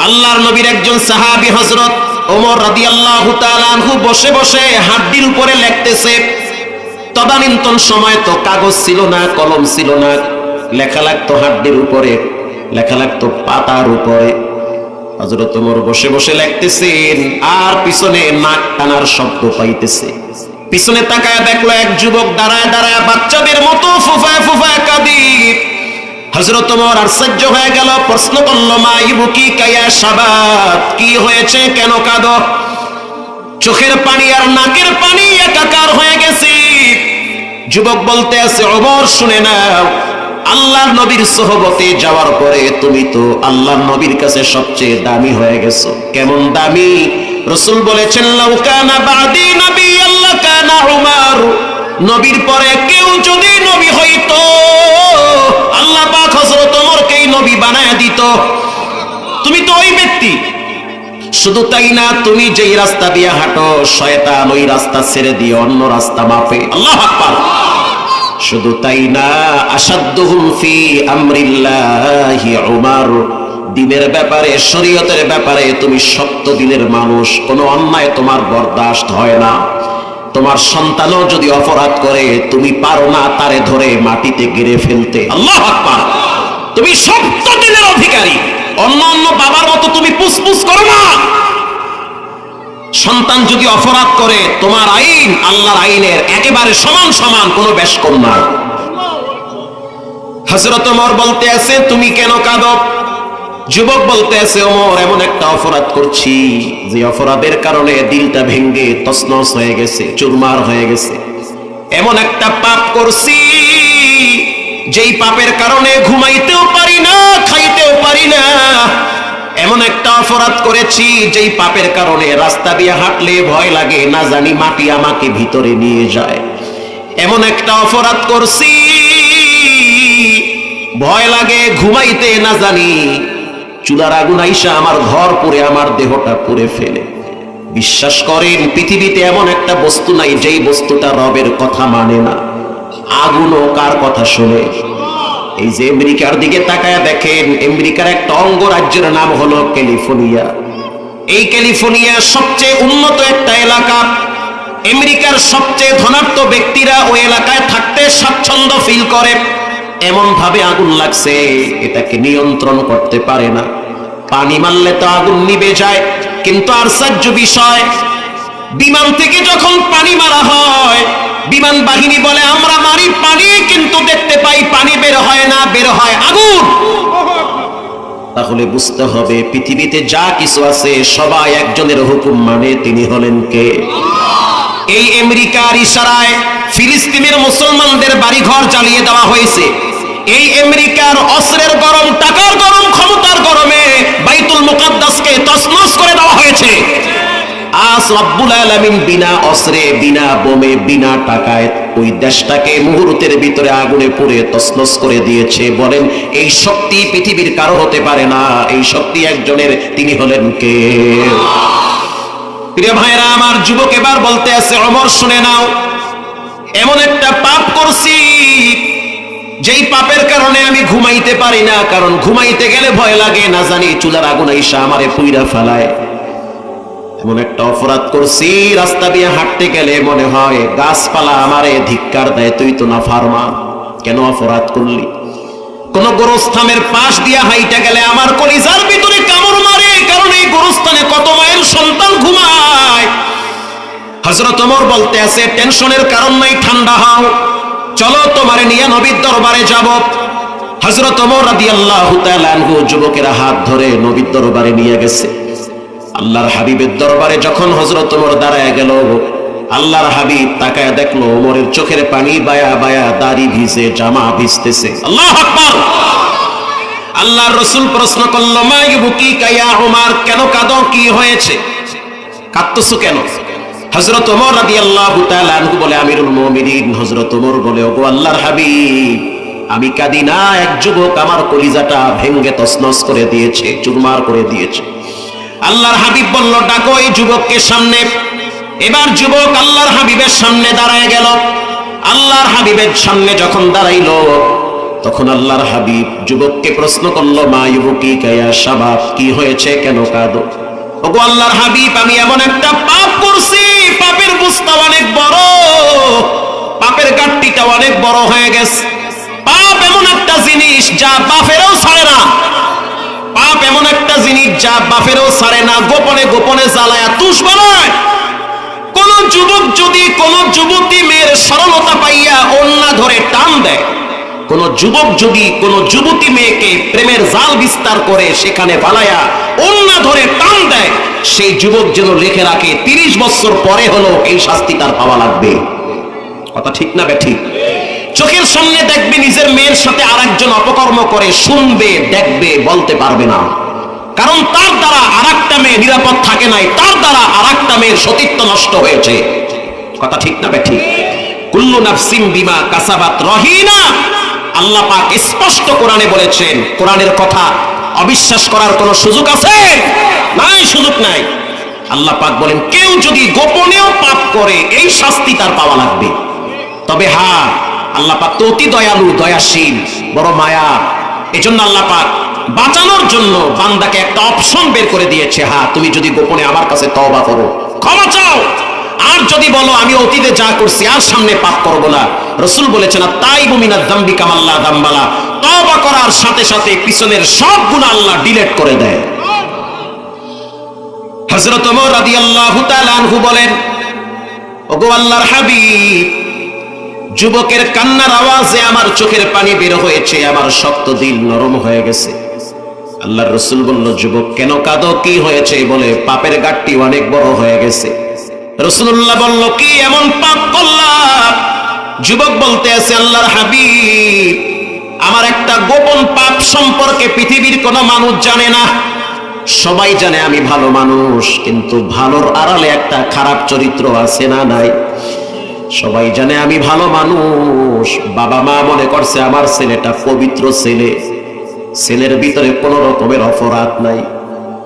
আল্লাহর নবীর একজন সাহাবী হযরত ওমর রাদিয়াল্লাহু তাআলা আনহু বসে বসে হাড্ডির উপরে লিখতেছে। তদানীন্তন সময় তো কাগজ ছিল না, কলম ছিল না, লেখা লাগতো হাড্ডির উপরে, লেখা লাগতো পাতার উপরে। হযরত ওমর বসে বসে লিখতেছেন আর পিছনে নাক টানার শব্দ পাইতেছে। পিছনে তাকায় দেখলো এক যুবক দাঁড়ায় দাঁড়ায় বাচ্চাদের মতো ফুফায় ফুফায় কাঁদে। হযরত ওমর আশ্চর্য হয়ে গেল, প্রশ্ন করল, মা ইবুকিকা ইয়া শাবাব, কি হয়েছে, কেন কাঁদো? চোখের পানি আর নাকের পানি একাকার হয়ে গেছে। যুবক বলতে আছে, ওমর শুনে নাও, আল্লাহর নবীর সোহবতে যাওয়ার পরে তুমি তো আল্লাহর নবীর কাছে সবচেয়ে দামি হয়ে গেছো। কেমন দামি? রাসূল বলেছেন, লাউ কানা বাদি নবী আল্লাহ কানা উমর, নবীর পরে কেউ যদি নবী হইতো আল্লাহ পাক হযরত ওমরকেই নবী বানায় দিত। তুমি তো ওই ব্যক্তি। শুধু তাই না, তুমি যেই রাস্তা দিয়ে হাঁটো শয়তান ওই রাস্তা ছেড়ে দিয়ে অন্য রাস্তা মাপে। আল্লাহু আকবার। শুধু তাই না, আসাদ্দুহুম ফি আমরিল্লাহি উমর, দ্বীনের ব্যাপারে শরীয়তের ব্যাপারে তুমি শক্ত দিনের মানুষ, কোনো অন্যায় তোমার বরদাস্ত হয় না। তোমার সন্তানও যদি অপরাধ করে তুমি পারো না তারে ধরে মাটিতে গেড়ে ফেলতে। আল্লাহু আকবার। তুমি শক্ত দিনের অধিকারী, অন্য অন্য বাবার মতো তুমি পুসপুস করো না। সন্তান যদি অপরাধ করে তোমার আইন আল্লাহর আইনের একেবারে সমান সমান, কোনো বেশ কম না। হযরত ওমর বলতে আছে, তুমি কেন কাঁদো? যুবক বলতে আছে, ওমর এমন একটা অপরাধ করছি যে অপরাধের কারণে দিলটা ভেঙে তছনছ হয়ে গেছে, চুরমার হয়ে গেছে। এমন একটা পাপ করছি যেই পাপের কারণে ঘুমাইতেও পারি না, খাইতেও পারি না। এমন একটা অপরাধ করেছি যেই পাপের কারণে রাস্তা দিয়ে হাঁটলে ভয় লাগে, না জানি মাটি আমাকে ভিতরে নিয়ে যায়। এমন একটা অপরাধ করছি ভয় লাগে ঘুমাইতে, না জানি চুলার আগুন আইসা আমার ঘর পুড়ে আমার দেহটা পুড়ে ফেলে। বিশ্বাস করেন, পৃথিবীতে এমন একটা বস্তু নাই যেই বস্তুটা রবের কথা মানে না। আগুনও কার কথা শুনে? এই যে আমেরিকার দিকে তাকায় দেখেন, আমেরিকার একটা অঙ্গরাজ্যের নাম হলো ক্যালিফোর্নিয়া। এই ক্যালিফোর্নিয়া সবচেয়ে উন্নত একটা এলাকা। আমেরিকার সবচেয়ে ধনাঢ্য ব্যক্তিরা ওই এলাকায় থাকতে স্বাচ্ছন্দ্য ফিল করে। এমন ভাবে আগুন লাগছে এটাকে নিয়ন্ত্রণ করতে পারে না। পানি মারলে তো আগুন নিভে যায়, কিন্তু আশ্চর্য বিষয়, বিমান থেকে যখন পানি মারা হয় বিমান বাহিনী বলে আমরা মারি পানি, কিন্তু দেখতে পাই পানি বের হয় না, বের হয় আগুন। তাহলে বুঝতে হবে পৃথিবীতে যা কিছু আছে সবাই একজনের হুকুম মানে, তিনি হলেন কে? এই আমেরিকার ইশারায় ফিলিস্তিনের মুসলমানদের বাড়িঘর জ্বালিয়ে দেওয়া হয়েছে। এই আমেরিকার অস্ত্রের গরম, টাকার গরম, ক্ষমতার গরমে বাইতুল মুকাদ্দাসকে তছনছ করে দেওয়া হয়েছে। আজ রব্বুল আলামিন বিনা অস্ত্রে, বিনা বোমে, বিনা টাকায় ওই দেশটাকে মুহূর্তের ভিতরে আগুনে পুড়ে তছনছ করে দিয়েছে। বলেন, এই শক্তি পৃথিবীর কারো হতে পারে না। এই শক্তি একজনের, তিনি হলেন কে? প্রিয় ভাইরা আমার, যুবক এবার বলতে আছে, ওমর শুনে নাও, এমন একটা পাপ করছি যেই পাপের কারণে আমি ঘুমাইতে পারি না, কারণ ঘুমাইতে গেলে ভয় লাগে, না জানি চুলার আগুন আইসা আমারে পুইরা ফেলায়। এমন একটা অপরাধ করছি রাস্তা দিয়ে হাঁটতে গেলে মনে হয় গাছপালা আমারে ধিক্কার দেয়, তুই তো না ফারমান, কেন অপরাধ করলি? কোন গোরস্থানের পাশ দিয়ে হাইটা গেলে আমার কলিজার ভিতরে কামড় মারে, কারণ এই গোরস্থানে কত মায়ের সন্তান ঘুমায়। হযরত ওমর বলতে আছে, টেনশনের কারণ নাই, ঠান্ডা হও, চলো তোমারে নিয়ে নবীর দরবারে যাব। হযরত ওমর রাদিয়াল্লাহু তাআলা আনহু যুবকের হাত ধরে নবীর দরবারে নিয়ে গেছে। আল্লাহর হাবিবের দরবারে যখন হযরত ওমর দাঁড়ায় গেল, আল্লাহর হাবিব তাকায় দেখলো ওমরের চোখের পানি বায়া বায়া, দাড়ি ভিজে, জামা ভিজতেছে। আল্লাহু আকবার। আল্লাহর রাসূল প্রশ্ন করলো, মা ইবুকিকা ইয়া উমর, কেন কাঁদো, কি হয়েছে, কাঁদতেছো কেন? হযরত ওমর রাদিয়াল্লাহু তাআলা আনহু বলে, আমিরুল মুমিনিন। হযরত ওমর বলে, ওগো আল্লাহর হাবিব, আমি কাঁদি না, এক যুবক আমার কলিজাটা ভেঙে তছনছ করে দিয়েছে, চুরমার করে দিয়েছে। আল্লাহর হাবিব বলল, ডাকো এই যুবককে সামনে। এবার যুবক আল্লাহর হাবিবের সামনে দাঁড়ায় গেল। আল্লাহর হাবিবের সামনে যখন দাঁড়াইল তখন আল্লাহর হাবিব যুবককে প্রশ্ন করলো, মা ইউবুকিকা ইয়া শাবাব, কি হয়েছে, কেন কাঁদো? ওগো আল্লাহর হাবিব, আমি এমন একটা পাপ করছি, পাপের বুঝটা অনেক বড়, পাপের গাঁটটিটা অনেক বড় হয়ে গেছে। পাপ এমন একটা জিনিস যা বাপেরও ছাড়ে না, পাপ এমন একটা জিনিস যা বাপেরও ছাড়ে না, গোপনে গোপনে জ্বালায়া তুষ বানায়। কোন যুবক যদি কোন যুবতী মেয়ের সরলতা পাইয়া ওন্না ধরে টান দেয়, কোন যুবক যদি কোন যুবতী মেয়েকে প্রেমের জাল বিস্তার করে সেখানে পালায়া ওন্না ধরে টান দেয়, সেই যুবক যেন লিখে রাখে 30 বছর পরে হলো এই শাস্তি তার পাওয়া লাগবে। কথা ঠিক না বেঠিক? চোখের সামনে দেখবে নিজের মেয়ের সাথে আরেকজন অপকর্ম করে, শুনবে, দেখবে, বলতে পারবে না, কারণ তার দ্বারা আরেকটা মেয়ে নিরাপদ থাকে নাই, তার দ্বারা আরেকটা মেয়ের সতীত্ব নষ্ট হয়েছে। কথা ঠিক না বেঠিক? কুল্লু নাফসিন বিমা কাসাবাত রহিনা, আল্লাহ পাক স্পষ্ট কোরআনে বলেছেন। কোরআনের কথা অবিশ্বাস করার কোনো সুযোগ আছে? নাই, সুযোগ নাই। আল্লাহ পাক বলেন, কেউ যদি গোপনেও পাপ করে এই শাস্তি তার পাওয়া লাগবে। তবে হ্যাঁ, আল্লাহ পাক তো অতি দয়ালু, দয়াশীল, বড় মায়া। এজন্য আল্লাহ পাক বাঁচানোর জন্য বান্দাকে একটা অপশন বের করে দিয়েছে। হ্যাঁ, তুমি যদি গোপনে আমার কাছে তওবা করো, ক্ষমা চাও, আর যদি বলো আমি অতীতে যা করছি আর সামনে পাপ করব না, রাসূল বলেছেন তাইবু মিনাজ যামবি কামাল্লা যামবালা, তওবা করার সাথে সাথে পিছনের সব গুনাহ আল্লাহ ডিলিট করে দেয়। হযরত ওমর রাদিয়াল্লাহু তাআলা আনহু বলেন, ওগো আল্লাহর হাবিব, যুবকের কান্নার আওয়াজে আমার চোখের পানি বের হয়েছে, আমার শক্ত দিল নরম হয়ে গেছে। আল্লাহর রাসূল বলল, যুবক কেন কাঁদো, কি হয়েছে? বলে, পাপের গাঁটটি অনেক বড় হয়ে গেছে। রাসূলুল্লাহ বলল, কি এমন পাপ করলাম? যুবক বলতে আছে, আল্লাহর হাবিব, আমার একটা গোপন পাপ সম্পর্কে পৃথিবীর কোনো মানুষ জানে না। সবাই জানে আমি ভালো মানুষ, কিন্তু ভালোর আড়ালে একটা খারাপ চরিত্র আছে না নাই? সবাই জানে আমি ভালো মানুষ, বাবা মা মনে করছে আমার ছেলেটা পবিত্র ছেলে, ছেলের ভিতরে কোনো রকমের অপরাধ নাই।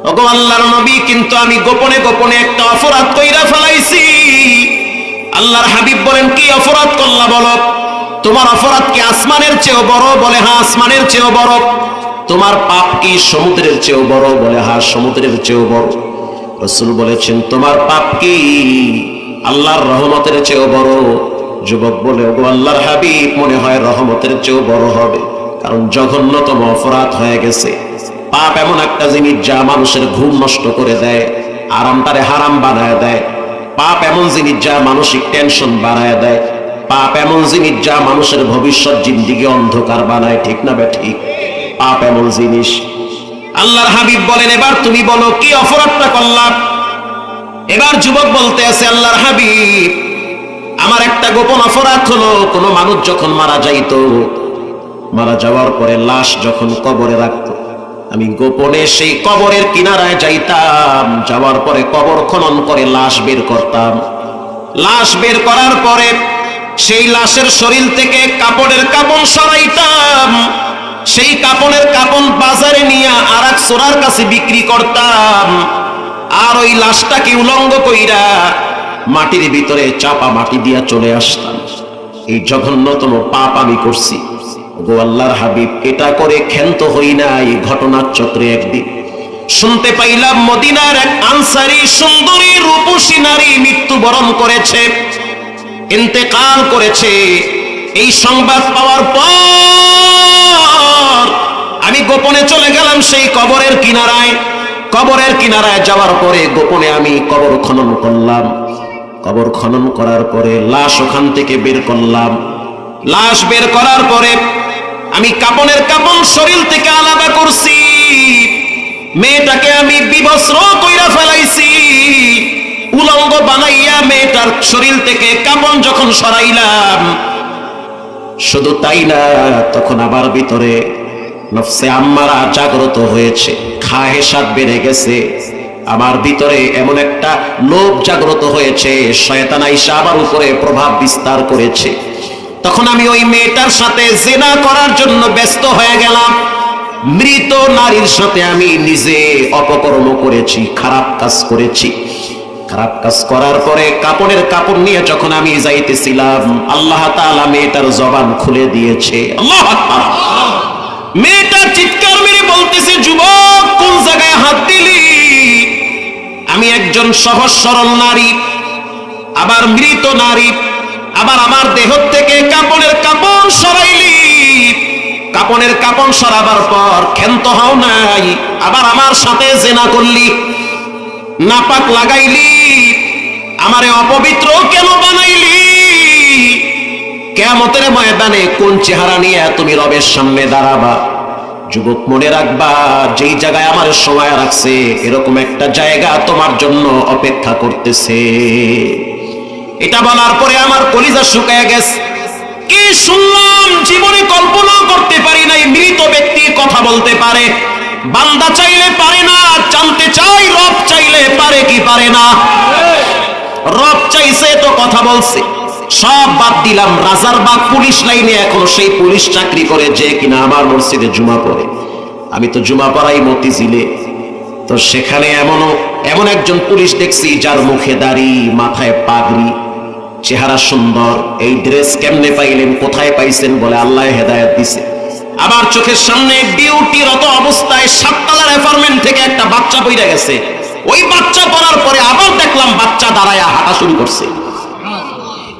ওগো আল্লাহর নবী, কিন্তু আমি গোপনে গোপনে একটা অপরাধ কইরা ফেলাইছি। আল্লাহর হাবিব বলেন, কি অপরাধ করলা বলো? তোমার অপরাধ কি আসমানের চেয়েও বড়? বলে, হ্যাঁ আসমানের চেয়েও বড়। তোমার পাপ কি সমুদ্রের চেয়েও বড়? বলে, হ্যাঁ সমুদ্রের চেয়েও বড়। রাসূল বলেছেন, তোমার পাপ কি আল্লাহর রহমতের চেয়েও বড়? যুবক বলে, ওগো আল্লাহর হাবিব, মনে হয় রহমতের চেয়েও বড় হবে, কারণ জঘন্যতম অপরাধ হয়ে গেছে। পাপ এমন একটা জিনিস যা মানুষের ঘুম নষ্ট করে দেয়, আরামটারে হারাম বানায় দেয়। পাপ এমন জিনিস যা মানসিক টেনশন বাড়ায় দেয়। পাপ এমন জিনিস যা মানুষের ভবিষ্যৎ জিন্দিগি অন্ধকার বানায়। ঠিক না ঠিক? পাপ এমন জিনিস। আল্লাহর হাবিব বলেন, এবার তুমি বলো কি অপরাধটা করলাম? এবার যুবক বলতে আছে, আল্লাহর হাবিব, আমার একটা গোপন অপরাধ হলো, কোন মানুষ যখন মারা যাইতো, মারা যাওয়ার পরে লাশ যখন কবরে রাখতো, আমি গোপনে সেই কবরের কিনারায় যাইতাম, যাওয়ার পরে কবর খনন করে লাশ বের করতাম। লাশ বের করার পরে সেই লাশের শরীর থেকে কাপড়ের কাপড় সরাইতাম, সেই কাপড়ের কাপড় বাজারে নিয়ে আর এক চোরার কাছে বিক্রি করতাম, আর ওই লাশটাকে উলঙ্গ কইরা মাটির ভিতরে চাপা মাটি দিয়া চলে আসতাম। এই জঘন্যতম পাপ আমি করছি। গো আল্লাহর হাবিব, এটা করে ক্ষান্ত হই নাই। ঘটনার চক্রে একদিন শুনতে পাইলাম মদিনার এক আনসারী সুন্দরী রূপসী নারী মৃত্যুবরণ করেছে, ইন্তেকাল করেছে। এই সংবাদ পাওয়ার পর আমি গোপনে চলে গেলাম সেই কবরের কিনারায়। কবরের কিনারায় যাওয়ার পরে গোপনে আমি কবর খনন করলাম। কবর খনন করার পরে লাশ ওখান থেকে বের করলাম। লাশ বের করার পরে আমি কাপনের কাপন শরীর থেকে আলাদা করছি। মেয়েটাকে আমি বিবস্ত্র কইরা ফেলাইছি। উলঙ্গ বানাইয়া মেয়েটার শরীর থেকে কাপন যখন সরাইলাম, শুধু তাই না, তখন আমার ভিতরে নফসে আম্মারা জাগ্রত হয়েছে, খাহেসাত বেড়ে গেছে। আমার ভিতরে এমন একটা লোভ জাগ্রত হয়েছে, শয়তান আইসা আমার উপরে প্রভাব বিস্তার করেছে। তখন আমি ওই মেয়েটার সাথে জিনা করার জন্য ব্যস্ত হয়ে গেলাম। মৃত নারীর সাথে আমি নিজে অপকর্ম করেছি, খারাপ কাজ করেছি। খারাপ কাজ করার পরে কাপড়ের কাপড় নিয়ে যখন আমি যাইতেছিলাম, আল্লাহ তাআলা মেয়েটার জবান খুলে দিয়েছে। আল্লাহু আকবার। মেয়েটা চিৎকার মেরে বলতেছে, যুবক কোন জায়গায় হাত দিলি? আমি একজন সহজ সরল নারী, আবার মৃত নারী, আবার আমার দেহ থেকে কাপড়ের কাপড় সরাইলি। কাপড়ের কাপড় সরাবার পর ক্ষান্ত হও নাই, আবার আমার সাথে জিনা করলি, নাপাক লাগাইলি, আমারে অপবিত্র কেন বানাইলি? কিয়ামতের ময়দানে কোন চেহারা নিয়ে তুমি রবের সামনে দাঁড়াবা? যুবক মনে রাখবা, যেই জায়গায় আমার সময় রাখছে, এরকম একটা জায়গা তোমার জন্য অপেক্ষা করতেছে। এটা বলার পরে আমার কলিজা শুকায় গেছে। কি শুনলাম, জীবনে কল্পনা করতে পারি নাই মৃত ব্যক্তি কথা বলতে পারে। বান্দা চাইলে পারে না, জানতে চাই রব চাইলে পারে কি পারে না? রব চাইছে তো কথা বলছে। সব বাদ দিলাম, রাজারবাগ পুলিশ লাইনে এখন সেই পুলিশ চাকরি করে যে কিনা আমার মসজিদে জুমা পড়ে। আমি তো জুমা পড়াই মতিঝিলে, তো সেখানে এমন একজন পুলিশ দেখছি যার মুখে দাড়ি, মাথায় পাগড়ি, চেহারা সুন্দর। এই ড্রেস কেমনে পাইলেন, কোথায় পাইছেন? বলে আল্লাহ হেদায়েত দিছে। আমার চোখের সামনে ডিউটিরত অবস্থায় 7 তলার অ্যাপার্টমেন্ট থেকে একটা বাচ্চা পড়ে গেছে। ওই বাচ্চা পড়ার পরে আবার দেখলাম বাচ্চা দাঁড়ায়া হাঁটা শুরু করছে।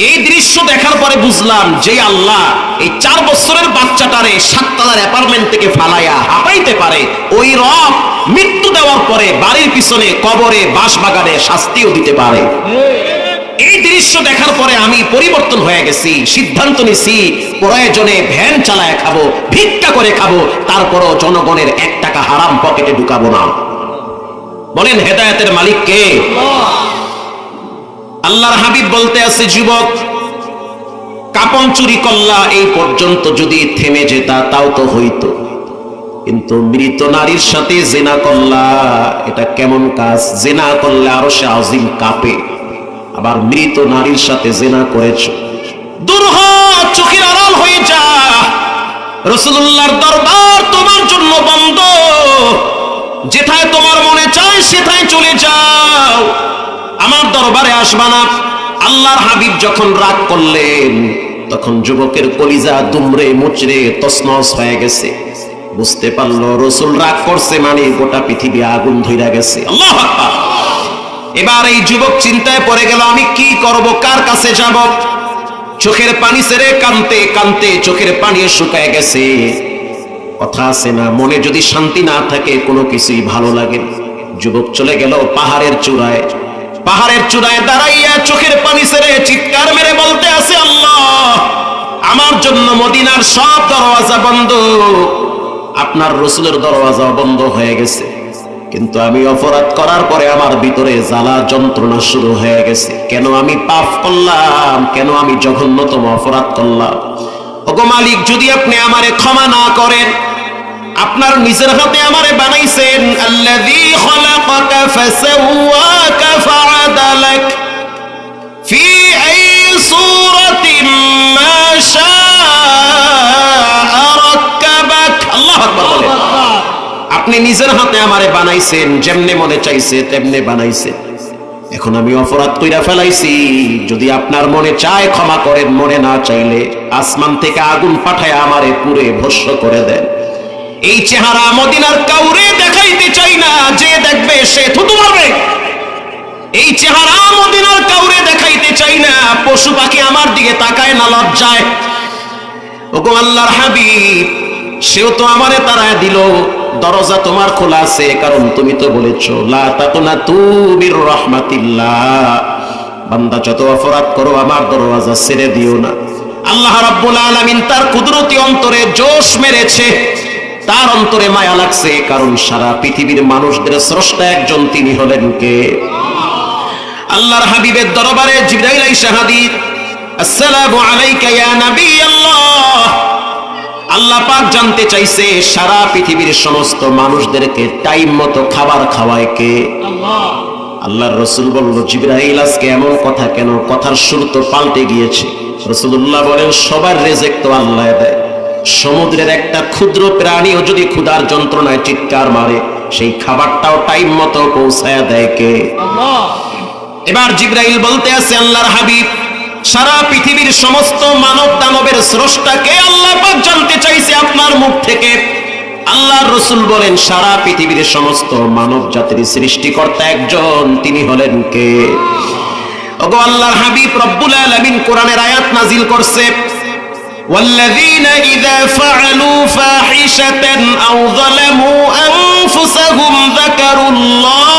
এই দৃশ্য দেখার পরে বুঝলাম যে আল্লাহ এই 4 বছরের বাচ্চাটারে 7 তলার অ্যাপার্টমেন্ট থেকে ফালাইয়া হাঁটাইতে পারে, ওই রব মৃত্যু দেওয়ার পরে বাড়ির পিছনে কবরে, বাঁশবাগানে শাস্তিও দিতে পারে। এই দৃশ্য দেখার পরে আমি পরিবর্তন হয়ে গেছি। সিদ্ধান্ত নিছি, প্রয়োজনে ভ্যান চালায় খাবো, ভিক্ষা করে খাবো, তারপরও জনগণের 1 টাকা হারাম পকেটে ঢুকাবো না। বলেন হেদায়েতের মালিক কে? আল্লাহর হাবিব বলতে আছে, যুবক কাপন চুরি করলা, এই পর্যন্ত যদি থেমে যেতা তাও তো হইতো, কিন্তু মৃত নারীর সাথে জিনা করলা, এটা কেমন কাজ? জিনা করলে আরশে আজিম কাঁপে, আবার মৃত নারীর সাথে জিনা করেছো, দূর হ, চোখের আড়াল হয়ে যা। রাসূলুল্লাহর দরবার তোমার জন্য বন্ধ। যেথায় তোমার মনে চায় সেথায় চলে যাও, আমার দরবারে আসবা না। আল্লাহর হাবিব যখন রাগ করলেন, তখন যুবকের কলিজা দুমড়ে মুচড়ে তছনছ হয়ে গেছে। বুঝতে পারলো রাসূল রাগ করছে মানে গোটা পৃথিবী আগুন ধইরা গেছে। আল্লাহু আকবার। এবার এই যুবক চিন্তায় পড়ে গেল, আমি কি করব, কার কাছে যাব? চোখের পানি ছেড়ে কাঁদতে কাঁদতে চোখের পানি শুকায় গেছে। কথা আছে না, মনে যদি শান্তি না থাকে কোনো কিছুই ভালো লাগে না। যুবক চলে গেল পাহাড়ের চূড়ায়। পাহাড়ের চূড়ায় দাঁড়াইয়া চোখের পানি ছেড়ে চিৎকার মেরে বলতে আছে, আল্লাহ আমার জন্য মদিনার সব দরওয়াজা বন্ধ, আপনার রাসূলের দরওয়াজা বন্ধ হয়ে গেছে, কিন্তু আমি অপরাধ করার পরে আমার ভিতরে জ্বালা যন্ত্রণা শুরু হয়ে গেছে। কেন আমি পাপ করলাম? কেন আমি জঘন্যতম অপরাধ করলাম? ওগো মালিক, যদি আপনি আমারে ক্ষমা না করেন, আপনার নিজের হাতে আমারে বানাইছেন, আল্লাযী খালাকাকা ফাসাওয়াকা ফাআদালাক ফি আই সূরাতিন মা শাআ রাক্কাবাক। আল্লাহু আকবার বলেন। আপনি নিজের হাতে আমারে বানাইছেন, যেমনে মনে চাইছে তেমনে বানাইছেন। এখন আমি অপরাধ কইরা ফেলাইছি, যদি আপনার মনে চায় ক্ষমা করেন, মনে না চাইলে আসমান থেকে আগুন পাঠায় আমারে পুড়ে ভস্ম করে দেন। এই চেহারা মদিনার কাউরে দেখাইতে চাই না, যে দেখবে সে থুতু মারবে। এই চেহারা মদিনার কাউরে দেখাইতে চাই না, পশু পাখি আমার দিকে তাকায় না লজ্জায়। ওগো আল্লাহর হাবিব, সেও তো আমারে তাড়ায় দিল। দরজা তোমার খোলা আছে, কারণ তুমি তো বলেছো লা তাকুনাতু মির রাহমাতিল্লাহ, বান্দা যত অপরাধ করো আমার দরওয়াজা ছেড়ে দিও না। আল্লাহ রাব্বুল আলামিন তার কুদরতি অন্তরে জোশ মেরেছে, তার অন্তরে মায়া লাগছে, কারণ সারা পৃথিবীর মানুষদের স্রষ্টা একজন, তিনি হলেন কে? আল্লাহর হাবিবের দরবারে জিবরাইল আইসা হাজির। আসসালামু আলাইকা ইয়া নবী আল্লাহ। আল্লাহ পাক জানতে চাইছে সারা পৃথিবীর সমস্ত মানুষদেরকে টাইম মতো খাবার খাওয়ায় কে? আল্লাহ। আল্লাহর রাসূল বলল, জিবরাইল আজকে এমন কথা কেন? কথার সুর তো পাল্টে গিয়েছে। রাসূলুল্লাহ বলেন, সবার রিজিক তো আল্লাহ দেয়। সমুদ্রের একটা ক্ষুদ্র প্রাণীও যদি ক্ষুধার যন্ত্রণায় চিৎকার মারে, সেই খাবারটাও টাইম মতো পৌঁছায়া দেয় কে? আল্লাহ। এবার জিবরাইল বলতে আছে, আল্লাহর হাবিব, সারা পৃথিবীর সমস্ত মানব দানবের স্রষ্টাকে আল্লাহ পাক জানতে চাইছে আপনার মুখ থেকে। আল্লাহর রাসূল বলেন, সারা পৃথিবীর সমস্ত মানব জাতির সৃষ্টিকর্তা একজন, তিনি হলেন কে? ওগো আল্লাহর হাবিব, রব্বুল আলামিন কোরআনের আয়াত নাজিল করছে, والذين إذا فعلوا فاحشة أو ظلموا أنفسهم ذكروا الله।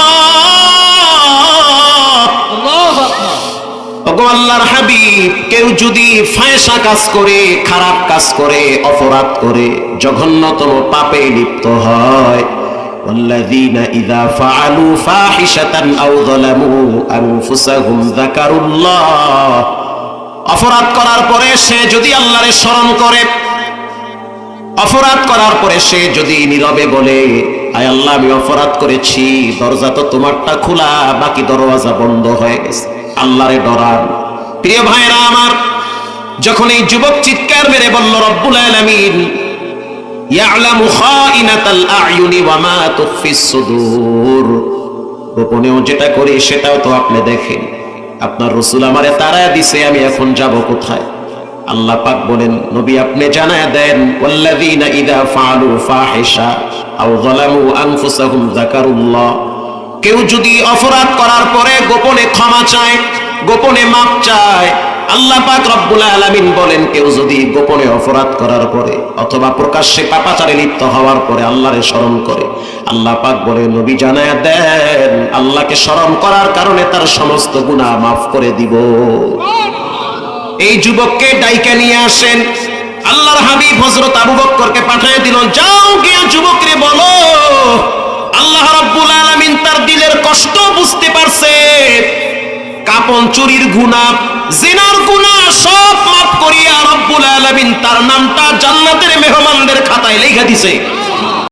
ওগো আল্লাহর হাবিব, কেউ যদি ফায়সা কাজ করে, খারাপ কাজ করে, অপরাধ করে, জঘন্যতম পাপে লিপ্ত হয়, والذين إذا فعلوا فاحشة أو ظلموا أنفسهم ذكروا الله। অপরাধ করার পরে সে যদি আল্লাহরে স্মরণ করে, অপরাধ করার পরে সে যদি নীরবে বলে, আয় আল্লাহ, আমি অপরাধ করেছি, দরজা তো তোমারটা খোলা, বাকি দরওয়াজা বন্ধ হয়ে গেছে, আল্লাহরে ডরান। প্রিয় ভাইরা আমার, যখন এই যুবক চিৎকার মেরে বলল, রব্বুল আলামিন ইয়ালামু খাইনাতাল আ'য়ুনি ওয়া মা তুখফিস সুদূর, গোপনেও যেটা করি সেটাও তো আপনি দেখেন, আপনার রাসূল আমারে তাড়ায় দিছে, আমি এখন যাব কোথায়? আল্লাহ পাক বলেন, নবী আপনি জানায় দেন, ওয়াল্লাযীনা ইযা ফাআলু ফাহিশা আও যালামু আনফুসাহুম যাকারুল্লাহ। কেউ যদি অপরাধ করার পরে গোপনে ক্ষমা চায়, গোপনে মাপ চায়, আল্লাহ পাক রব্বুল আলামিন বলেন, কেউ যদি গোপনে অপরাধ করার পরে অথবা প্রকাশ্যে পাপাচারে লিপ্ত হওয়ার পরে আল্লাহরে স্মরণ করে, আল্লাহ পাক বলে, নবী জানায় দেন, আল্লাহকে স্মরণ করার কারণে তার সমস্ত গুনাহ মাফ করে দিব। এই যুবককে ডাইকা নিয়ে আসেন। আল্লাহর হাবিব হযরত আবু বকরকে পাঠিয়ে দিল, যাও গিয়ে যুবকরে বলো, আল্লাহ রাব্বুল আলামিন তার দিলের কষ্ট বুঝতে পারছে, কাপন চুরির গুনাহ, জিনার গুনাহ সব মাফ করিয়া রব্বুল আলামিন তার নামটা জান্নাতের মেহমানদের খাতায় লেখা দিছে।